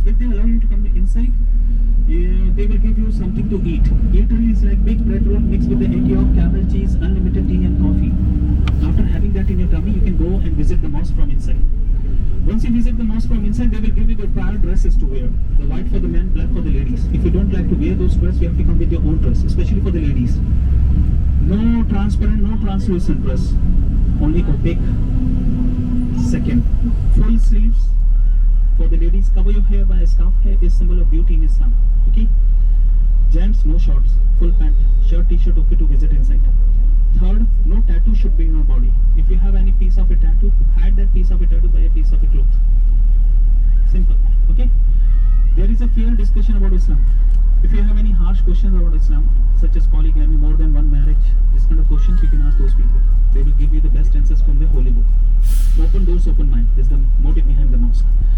If they allow you to come inside, they will give you something to eat. Eatery is like big bread roll mixed with the egg yolk, camel cheese, unlimited tea and coffee. After having that in your tummy, you can go and visit the mosque from inside. Once you visit the mosque from inside, they will give you the prior dresses to wear. The white for the men, black for the ladies. If you don't like to wear those dresses, you have to come with your own dress, especially for the ladies. No transparent, no translucent dress. Only opaque. Second, full sleeves for the ladies. Cover your hair by a scarf. Hair is symbol of beauty in Islam. Okay? Gents, no shorts. Full pant. Shirt, t-shirt, okay to visit inside. Third, no tattoo should be in your body. If you have any piece of a tattoo, hide that piece of a tattoo by a piece of a cloth. Simple. Okay? There is a fair discussion about Islam. If you have any harsh questions about Islam, such as polygamy, more than one marriage, this kind of questions you can ask those people. They will give you the best answers from the Holy Book. Open doors, open mind is the motive.